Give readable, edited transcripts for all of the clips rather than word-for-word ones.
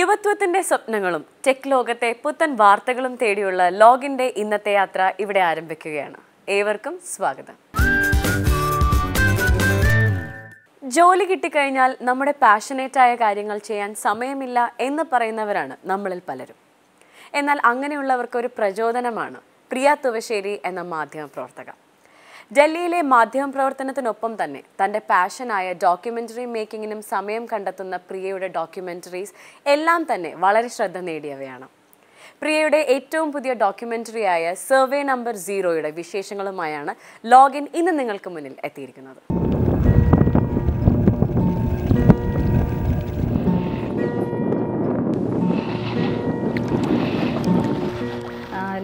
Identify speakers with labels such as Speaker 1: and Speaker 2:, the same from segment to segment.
Speaker 1: യുവത്വത്തിന്റെ സ്വപ്നങ്ങളും ടെക് ലോകത്തെ പുത്തൻ വാർത്തകളും തേടിയുള്ള ലോഗിന്റെ ഇന്നത്തെ യാത്ര ഇവിടെ ആരംഭിക്കുകയാണ്. ഏവർക്കും സ്വാഗതം. ജോലി കിട്ടിക്കഴിഞ്ഞാൽ നമ്മുടെ പാഷനേറ്റായ കാര്യങ്ങൾ ചെയ്യാൻ സമയമില്ല എന്ന് പറയുന്നവരാണ് നമ്മളിൽ പലരും. എന്നാൽ അങ്ങനെയുള്ളവർക്ക് ഒരു പ്രചോദനമാണ് പ്രിയ തുവശ്ശേരി എന്ന മാധ്യമപ്രവർത്തക. ഡൽഹിയിലെ മാധ്യമപ്രവർത്തനത്തിനൊപ്പം തന്നെ തൻ്റെ പാഷനായ ഡോക്യുമെൻ്ററി മേക്കിങ്ങിനും സമയം കണ്ടെത്തുന്ന പ്രിയയുടെ ഡോക്യുമെൻ്ററീസ് എല്ലാം തന്നെ വളരെ ശ്രദ്ധ നേടിയവയാണ്. പ്രിയയുടെ ഏറ്റവും പുതിയ ഡോക്യുമെൻ്ററിയായ സർവേ നമ്പർ 0യുടെ വിശേഷങ്ങളുമായാണ് ലോഗിൻ ഇന്ന് നിങ്ങൾക്ക് മുന്നിൽ എത്തിയിരിക്കുന്നത്.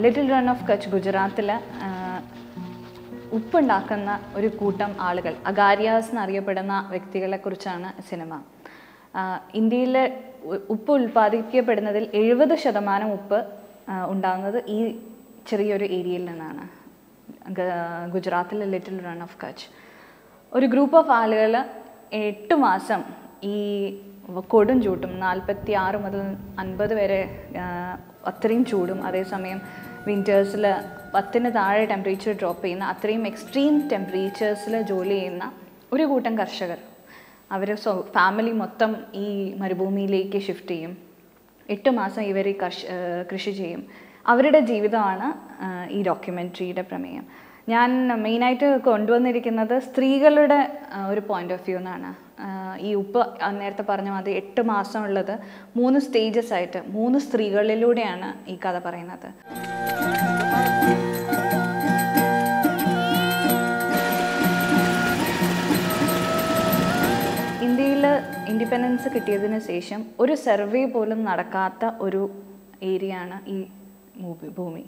Speaker 2: ലിറ്റിൽ റൺ ഓഫ് കച്ച് ഗുജറാത്തിൽ ഉപ്പുണ്ടാക്കുന്ന ഒരു കൂട്ടം ആളുകൾ, അഗാരിയാസ് എന്നറിയപ്പെടുന്ന വ്യക്തികളെക്കുറിച്ചാണ് സിനിമ. ഇന്ത്യയിൽ ഉപ്പ് ഉൽപ്പാദിപ്പിക്കപ്പെടുന്നതിൽ 70% ഉപ്പ് ഉണ്ടാകുന്നത് ഈ ചെറിയൊരു ഏരിയയിൽ നിന്നാണ്, ഗുജറാത്തിലെ ലിറ്റിൽ റൺ ഓഫ് കച്ച്. ഒരു ഗ്രൂപ്പ് ഓഫ് ആളുകൾ 8 മാസം ഈ കൊടും ചൂട്ടും 46 മുതൽ 50 വരെ അത്രയും ചൂടും, അതേസമയം വിൻറ്റേഴ്സിൽ 10 താഴെ ടെമ്പറേച്ചർ ഡ്രോപ്പ് ചെയ്യുന്ന അത്രയും എക്സ്ട്രീം ടെമ്പറേച്ചേഴ്സിൽ ജോലി ചെയ്യുന്ന ഒരു കൂട്ടം കർഷകർ. അവർ ഫാമിലി മൊത്തം ഈ മരുഭൂമിയിലേക്ക് ഷിഫ്റ്റ് ചെയ്യും. 8 മാസം ഇവർ കൃഷി ചെയ്യും. അവരുടെ ജീവിതമാണ് ഈ ഡോക്യുമെൻ്ററിയുടെ പ്രമേയം. ഞാൻ മെയിനായിട്ട് കൊണ്ടുവന്നിരിക്കുന്നത് സ്ത്രീകളുടെ ഒരു പോയിൻ്റ് ഓഫ് വ്യൂ എന്നാണ്. ഈ ഉപ്പ് നേരത്തെ പറഞ്ഞ മാതിരി 8 മാസം ഉള്ളത് 3 സ്റ്റേജസ് ആയിട്ട് 3 സ്ത്രീകളിലൂടെയാണ് ഈ കഥ പറയുന്നത്. ഇന്ത്യയിൽ ഇൻഡിപെൻഡൻസ് കിട്ടിയതിന് ശേഷം ഒരു സർവേ പോലും നടക്കാത്ത ഒരു ഏരിയയാണ് ഈ ഭൂമി.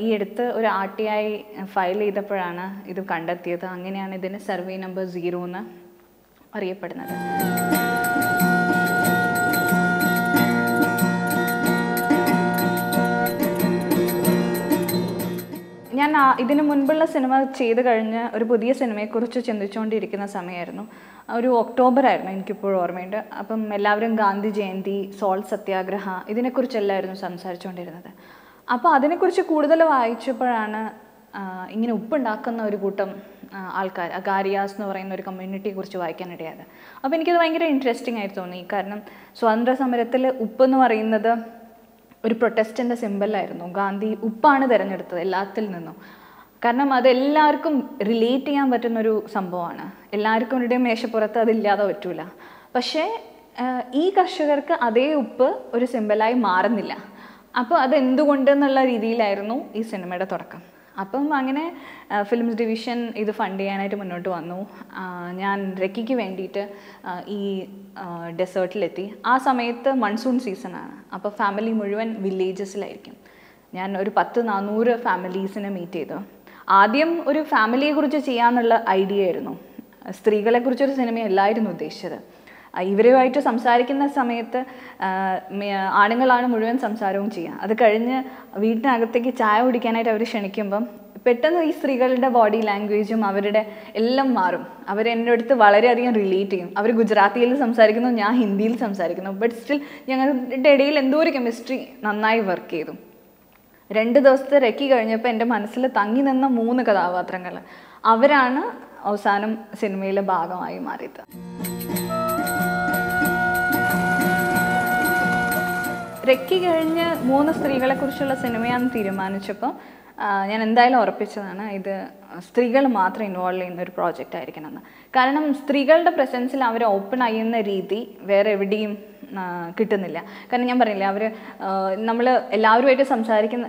Speaker 2: ഈ അടുത്ത് ഒരു RTI ഫയൽ ചെയ്തപ്പോഴാണ് ഇത് കണ്ടെത്തിയത്. അങ്ങനെയാണ് ഇതിന് സർവേ നമ്പർ 0 എന്ന് അറിയപ്പെടുന്നത്. ഞാൻ ഇതിനു മുൻപുള്ള സിനിമ ചെയ്ത് കഴിഞ്ഞ് ഒരു പുതിയ സിനിമയെക്കുറിച്ച് ചിന്തിച്ചുകൊണ്ടിരിക്കുന്ന സമയമായിരുന്നു. ഒരു ഒക്ടോബർ ആയിരുന്നു, എനിക്കിപ്പോഴും ഓർമ്മയുണ്ട്. അപ്പം എല്ലാവരും ഗാന്ധി ജയന്തി, സോൾട്ട് സത്യാഗ്രഹ ഇതിനെക്കുറിച്ചെല്ലായിരുന്നു സംസാരിച്ചുകൊണ്ടിരുന്നത്. അപ്പോൾ അതിനെക്കുറിച്ച് കൂടുതൽ വായിച്ചപ്പോഴാണ് ഇങ്ങനെ ഉപ്പുണ്ടാക്കുന്ന ഒരു കൂട്ടം ആൾക്കാർ, അഗാരിയാസ് എന്ന് പറയുന്ന ഒരു കമ്മ്യൂണിറ്റിയെക്കുറിച്ച് വായിക്കാനിടയായത്. അപ്പോൾ എനിക്കത് ഭയങ്കര ഇൻട്രസ്റ്റിംഗ് ആയിട്ട് തോന്നി. കാരണം സ്വാതന്ത്ര്യ സമരത്തിൽ ഉപ്പെന്ന് പറയുന്നത് ഒരു പ്രൊട്ടസ്റ്റിൻ്റെ സിമ്പലായിരുന്നു. ഗാന്ധി ഉപ്പാണ് തിരഞ്ഞെടുത്തത് എല്ലാത്തിൽ നിന്നും. കാരണം അതെല്ലാവർക്കും റിലേറ്റ് ചെയ്യാൻ പറ്റുന്നൊരു സംഭവമാണ്. എല്ലാവർക്കും ഒരു മേശപ്പുറത്ത് അതില്ലാതെ പറ്റൂല. പക്ഷേ ഈ കർഷകർക്ക് അതേ ഉപ്പ് ഒരു സിമ്പലായി മാറുന്നില്ല. അപ്പോൾ അതെന്തുകൊണ്ടെന്നുള്ള രീതിയിലായിരുന്നു ഈ സിനിമയുടെ തുടക്കം. അപ്പം അങ്ങനെ ഫിലിംസ് ഡിവിഷൻ ഇത് ഫണ്ട് ചെയ്യാനായിട്ട് മുന്നോട്ട് വന്നു. ഞാൻ റെക്കിക്ക് വേണ്ടിയിട്ട് ഈ ഡെസേർട്ടിലെത്തി. ആ സമയത്ത് മൺസൂൺ സീസണാണ്. അപ്പോൾ ഫാമിലി മുഴുവൻ വില്ലേജസിലായിരിക്കും. ഞാൻ ഒരു 100-400 ഫാമിലീസിനെ മീറ്റ് ചെയ്തു. ആദ്യം ഒരു ഫാമിലിയെക്കുറിച്ച് ചെയ്യാമെന്നുള്ള ഐഡിയ ആയിരുന്നു. സ്ത്രീകളെക്കുറിച്ചൊരു സിനിമയല്ലായിരുന്നു ഉദ്ദേശിച്ചത്. ഇവരുമായിട്ട് സംസാരിക്കുന്ന സമയത്ത് ആണുങ്ങളാണ് മുഴുവൻ സംസാരവും ചെയ്യുക. അത് കഴിഞ്ഞ് വീട്ടിനകത്തേക്ക് ചായ കുടിക്കാനായിട്ട് അവർ ക്ഷണിക്കുമ്പം പെട്ടെന്ന് ഈ സ്ത്രീകളുടെ ബോഡി ലാംഗ്വേജും അവരുടെ എല്ലാം മാറും. അവരെൻ്റെ അടുത്ത് വളരെയധികം റിലേറ്റ് ചെയ്യും. അവർ ഗുജറാത്തിയിൽ സംസാരിക്കുന്നു, ഞാൻ ഹിന്ദിയിൽ സംസാരിക്കുന്നു. ബട്ട് സ്റ്റിൽ ഞങ്ങളുടെ ഇടയിൽ എന്തോ ഒരു കെമിസ്ട്രി നന്നായി വർക്ക് ചെയ്തു. 2 ദിവസത്തെ റെക്കി കഴിഞ്ഞപ്പോൾ എൻ്റെ മനസ്സിൽ തങ്ങി നിന്ന 3 കഥാപാത്രങ്ങൾ, അവരാണ് അവസാനം സിനിമയിലെ ഭാഗമായി മാറിയത്. റെക്കി കഴിഞ്ഞ് 3 സ്ത്രീകളെക്കുറിച്ചുള്ള സിനിമയാണെന്ന് തീരുമാനിച്ചപ്പോൾ ഞാൻ എന്തായാലും ഉറപ്പിച്ചതാണ് ഇത് സ്ത്രീകൾ മാത്രം ഇൻവോൾവ് ചെയ്യുന്ന ഒരു പ്രോജക്റ്റ് ആയിരിക്കണമെന്ന്. കാരണം സ്ത്രീകളുടെ പ്രസൻസിൽ അവർ ഓപ്പൺ ചെയ്യുന്ന രീതി വേറെ എവിടെയും കിട്ടുന്നില്ല. കാരണം ഞാൻ പറഞ്ഞില്ലേ, അവർ നമ്മൾ എല്ലാവരുമായിട്ട് സംസാരിക്കുന്ന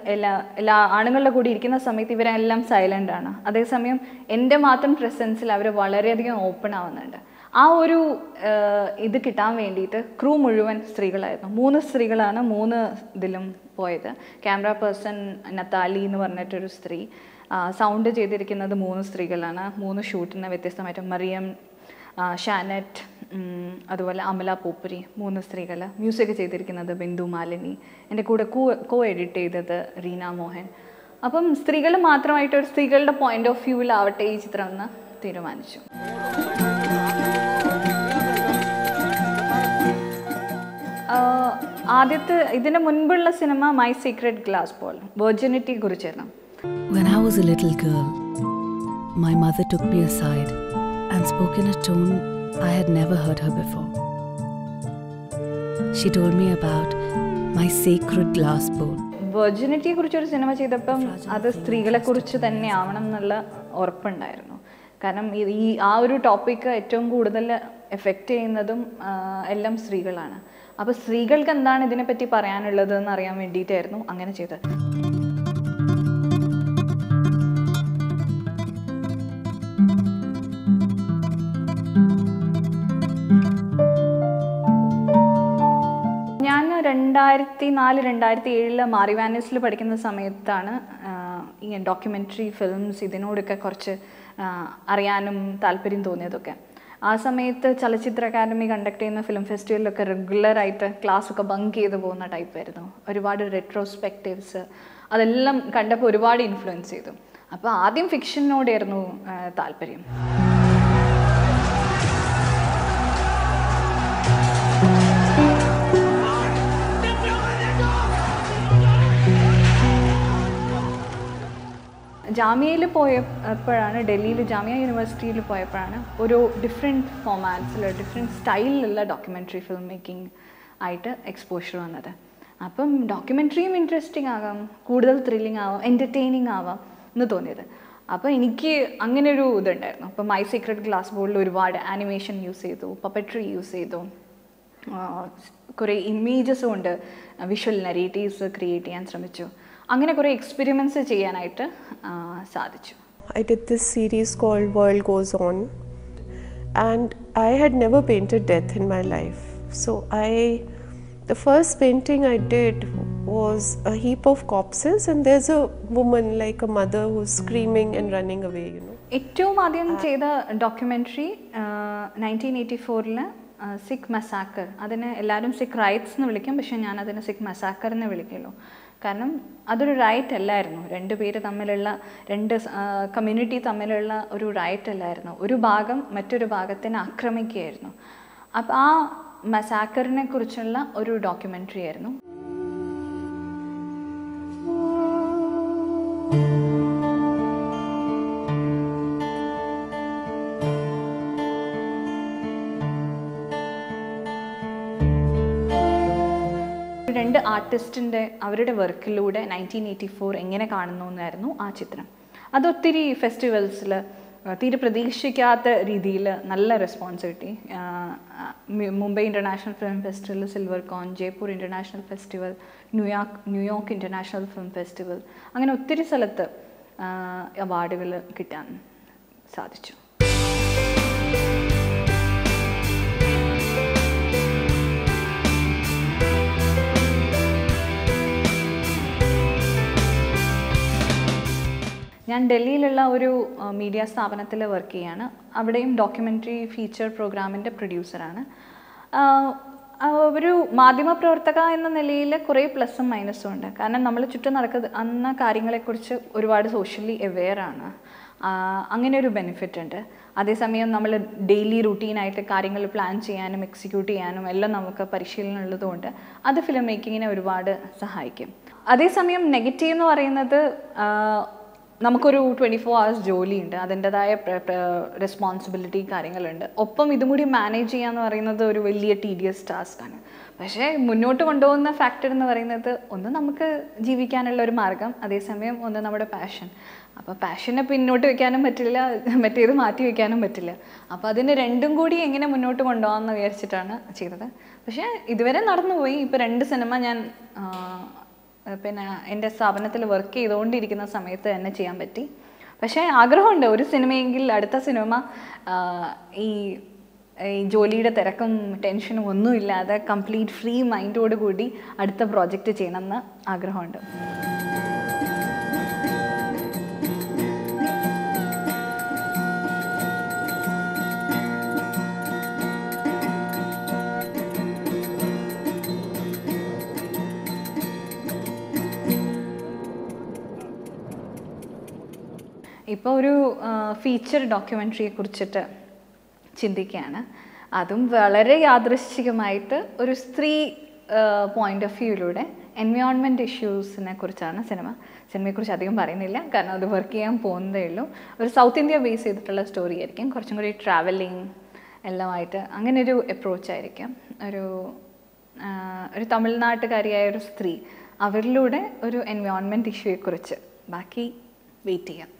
Speaker 2: എല്ലാ ആണുങ്ങളുടെ കൂടി ഇരിക്കുന്ന സമയത്ത് ഇവരെല്ലാം സൈലൻ്റ് ആണ്. അതേസമയം എൻ്റെ മാത്രം പ്രസൻസിൽ അവർ വളരെയധികം ഓപ്പൺ ആവുന്നുണ്ട്. ആ ഒരു ഇത് കിട്ടാൻ വേണ്ടിയിട്ട് ക്രൂ മുഴുവൻ സ്ത്രീകളായിരുന്നു. 3 സ്ത്രീകളാണ് 3 ഇതിലും പോയത്. ക്യാമറ പേഴ്സൺ നത്താലി എന്ന് പറഞ്ഞിട്ടൊരു സ്ത്രീ, സൗണ്ട് ചെയ്തിരിക്കുന്നത് 3 സ്ത്രീകളാണ്. 3 ഷൂട്ടിന് വ്യത്യസ്തമായിട്ട് മറിയം, ഷാനറ്റ്, അതുപോലെ അമല പോപ്പുരി, 3 സ്ത്രീകൾ. മ്യൂസിക് ചെയ്തിരിക്കുന്നത് ബിന്ദു മാലിനി. എൻ്റെ കൂടെ കോ എഡിറ്റ് ചെയ്തത് റീന മോഹൻ. അപ്പം സ്ത്രീകൾ മാത്രമായിട്ട് ഒരു സ്ത്രീകളുടെ പോയിൻ്റ് ഓഫ് വ്യൂവിലാവട്ടെ ഈ ചിത്രം എന്ന് തീരുമാനിച്ചു. ആദ്യത്തെ ഇതിന് മുൻപുള്ള സിനിമ മൈ സീക്രട്ട് ഗ്ലാസ് ബോൾ വെർജിനിറ്റിയെ കുറിച്ചായിരുന്നു.
Speaker 3: When I was a little girl, my mother took me aside and spoke in a tone I had never heard her before. She told me about my sacred glass bowl.
Speaker 2: വെർജിനിറ്റിയെ കുറിച്ചൊരു cinema ചെയ്തപ്പം അത് സ്ത്രീകളെക്കുറിച്ച് തന്നെ ആവണം എന്നുള്ള ഉറപ്പുണ്ടായിരുന്നു. കാരണം ആ ഒരു topic ഏറ്റവും കൂടുതൽ എഫക്റ്റ് ചെയ്യുന്നതും എല്ലാം സ്ത്രീകളാണ്. അപ്പോൾ സ്ത്രീകൾക്ക് എന്താണ് ഇതിനെപ്പറ്റി പറയാനുള്ളത് എന്ന് അറിയാൻ വേണ്ടിയിട്ടായിരുന്നു അങ്ങനെ ചെയ്തത്. ഞാൻ 2004-2007 മാറി വാനിസിൽ പഠിക്കുന്ന സമയത്താണ് ഈ ഡോക്യുമെൻ്ററി ഫിലിംസ് ഇതിനോടൊക്കെ കുറച്ച് അറിയാനും താല്പര്യം തോന്നിയതൊക്കെ. ആ സമയത്ത് ചലച്ചിത്ര അക്കാദമി കണ്ടക്ട് ചെയ്യുന്ന ഫിലിം ഫെസ്റ്റിവലിലൊക്കെ റെഗുലറായിട്ട് ക്ലാസ്സൊക്കെ ബങ്ക് ചെയ്ത് പോകുന്ന ടൈപ്പായിരുന്നു. ഒരുപാട് റെട്രോസ്പെക്റ്റീവ്സ് അതെല്ലാം കണ്ടപ്പോൾ ഒരുപാട് ഇൻഫ്ലുവൻസ് ചെയ്തു. അപ്പോൾ ആദ്യം ഫിക്ഷനോടായിരുന്നു താല്പര്യം. ജാമ്യയിൽ പോയപ്പോഴാണ്, ഡൽഹിയിൽ ജാമ്യ യൂണിവേഴ്സിറ്റിയിൽ പോയപ്പോഴാണ് ഒരു ഡിഫറെൻറ്റ് ഫോമാറ്റ്സിൽ ഡിഫറെൻറ്റ് സ്റ്റൈലിലുള്ള ഡോക്യുമെൻ്ററി ഫിലിം മേക്കിംഗ് ആയിട്ട് എക്സ്പോഷർ വന്നത്. അപ്പം ഡോക്യുമെൻ്ററിയും ഇൻട്രസ്റ്റിംഗ് ആകാം, കൂടുതൽ ത്രില്ലിംഗ് ആവാം, എൻ്റർടൈനിങ് ആവാം എന്ന് തോന്നിയത്. അപ്പോൾ എനിക്ക് അങ്ങനെ ഒരു ഇതുണ്ടായിരുന്നു. അപ്പോൾ മൈ സീക്രട്ട് ഗ്ലാസ് ബോളിൽ ഒരുപാട് ആനിമേഷൻ യൂസ് ചെയ്തു, പപ്പട്രി യൂസ് ചെയ്തു, കുറേ ഇമേജസ് കൊണ്ട് വിഷ്വൽ നരേറ്റീവ്സ് ക്രിയേറ്റ് ചെയ്യാൻ ശ്രമിച്ചു. അങ്ങനെ കുറേ എക്സ്പെരിമെൻറ്റ്സ് ചെയ്യാനായിട്ട് സാധിച്ചു.
Speaker 4: I did this series called World Goes On, and I had never painted death in my life. So the first painting I did was a heap of corpses, and there's a woman like a mother who's screaming and running away, you know.
Speaker 2: ഏറ്റവും ആദ്യം ചെയ്ത documentary 1984 Sikh massacre. അതിനെ എല്ലാവരും Sikh rights എന്ന് വിളിക്കും, പക്ഷേ ഞാൻ അതിനെ സിഖ് മസാക്കർ എന്ന് വിളിക്കുള്ളൂ. കാരണം അതൊരു റൈറ്റ് അല്ലായിരുന്നു, രണ്ട് കമ്മ്യൂണിറ്റി തമ്മിലുള്ള ഒരു റൈറ്റ് അല്ലായിരുന്നു. ഒരു ഭാഗം മറ്റൊരു ഭാഗത്തിനെ ആക്രമിക്കുകയായിരുന്നു. അപ്പോൾ ആ മസാക്കറിനെ കുറിച്ചുള്ള ഒരു ഡോക്യുമെൻ്ററി ആയിരുന്നു. രണ്ട് ആർട്ടിസ്റ്റിൻ്റെ അവരുടെ വർക്കിലൂടെ 1984 എങ്ങനെ കാണുന്നു എന്നായിരുന്നു ആ ചിത്രം. അതൊത്തിരി ഫെസ്റ്റിവൽസിൽ തീരെ പ്രതീക്ഷിക്കാത്ത രീതിയിൽ നല്ല റെസ്പോൺസ് കിട്ടി. Mumbai international film festival, silver cone, Jaipur international festival, New York international film festival, അങ്ങനെ ഒത്തിരി സ്ഥലത്ത് അവാർഡുകൾ കിട്ടാൻ സാധിച്ചു. ഞാൻ ഡൽഹിയിലുള്ള ഒരു മീഡിയ സ്ഥാപനത്തിൽ വർക്ക് ചെയ്യാണ്. അവിടെയും ഡോക്യുമെൻ്ററി ഫീച്ചർ പ്രോഗ്രാമിൻ്റെ പ്രൊഡ്യൂസറാണ്. ഒരു മാധ്യമപ്രവർത്തക എന്ന നിലയിൽ കുറേ പ്ലസും മൈനസും ഉണ്ട്. കാരണം നമ്മൾ ചുറ്റും നടക്കുന്ന കാര്യങ്ങളെക്കുറിച്ച് ഒരുപാട് സോഷ്യലി അവെയറാണ്. അങ്ങനെ ഒരു ബെനിഫിറ്റ് ഉണ്ട്. അതേസമയം നമ്മൾ ഡെയിലി റുട്ടീനായിട്ട് കാര്യങ്ങൾ പ്ലാൻ ചെയ്യാനും എക്സിക്യൂട്ട് ചെയ്യാനും എല്ലാം നമുക്ക് പരിശീലനം ഉള്ളതുകൊണ്ട് അത് ഫിലിം മേക്കിങ്ങിനെ ഒരുപാട് സഹായിക്കും. അതേസമയം നെഗറ്റീവ് എന്ന് പറയുന്നത് നമുക്കൊരു 24 hours ജോലിയുണ്ട്, അതിൻ്റെതായ റെസ്പോൺസിബിലിറ്റി കാര്യങ്ങളുണ്ട്. ഒപ്പം ഇതും കൂടി മാനേജ് ചെയ്യുക എന്ന് പറയുന്നത് ഒരു വലിയ ടീഡിയസ് ടാസ്ക്കാണ്. പക്ഷേ മുന്നോട്ട് കൊണ്ടുപോകുന്ന ഫാക്ടർ എന്ന് പറയുന്നത് ഒന്ന് നമുക്ക് ജീവിക്കാനുള്ള ഒരു മാർഗം, അതേസമയം ഒന്ന് നമ്മുടെ പാഷൻ. അപ്പോൾ പാഷനെ പിന്നോട്ട് വെക്കാനും പറ്റില്ല, മറ്റേത് മാറ്റി വെക്കാനും പറ്റില്ല. അപ്പോൾ അതിന് രണ്ടും കൂടി എങ്ങനെ മുന്നോട്ട് കൊണ്ടുപോകാമെന്ന് വിചാരിച്ചിട്ടാണ് ചെയ്തത്. പക്ഷേ ഇതുവരെ നടന്നുപോയി. ഇപ്പോൾ 2 സിനിമ ഞാൻ പിന്നെ എൻ്റെ സ്ഥാപനത്തിൽ വർക്ക് ചെയ്തുകൊണ്ടിരിക്കുന്ന സമയത്ത് തന്നെ ചെയ്യാൻ പറ്റി. പക്ഷേ ആഗ്രഹമുണ്ട് ഒരു സിനിമയെങ്കിൽ അടുത്ത സിനിമ ഈ ജോലിയുടെ തിരക്കും ടെൻഷനും ഒന്നുമില്ലാതെ കംപ്ലീറ്റ് ഫ്രീ മൈൻഡോട് കൂടി അടുത്ത പ്രോജക്റ്റ് ചെയ്യണമെന്ന് ആഗ്രഹമുണ്ട്. ഇപ്പോൾ ഒരു ഫീച്ചർ ഡോക്യുമെൻ്ററിയെ കുറിച്ചിട്ട് ചിന്തിക്കുകയാണ്. അതും വളരെ യാദൃശ്ചികമായിട്ട് ഒരു സ്ത്രീ പോയിന്റ് ഓഫ് വ്യൂയിലൂടെ എൻവയോൺമെൻറ്റ് ഇഷ്യൂസിനെ കുറിച്ചാണ് സിനിമയെക്കുറിച്ച് അധികം പറയുന്നില്ല, കാരണം അത് വർക്ക് ചെയ്യാൻ പോകുന്നതേ ഉള്ളൂ. ഒരു സൗത്ത് ഇന്ത്യ ബേസ് ചെയ്തിട്ടുള്ള സ്റ്റോറി ആയിരിക്കും, കുറച്ചും കൂടി ട്രാവലിംഗ് എല്ലാമായിട്ട് അങ്ങനെ ഒരു അപ്രോച്ച് ആയിരിക്കും. ഒരു തമിഴ്നാട്ടുകാരിയായ ഒരു സ്ത്രീ, അവരിലൂടെ ഒരു എൻവയോൺമെൻറ്റ് ഇഷ്യൂയെക്കുറിച്ച്. ബാക്കി വെയിറ്റ് ചെയ്യാം.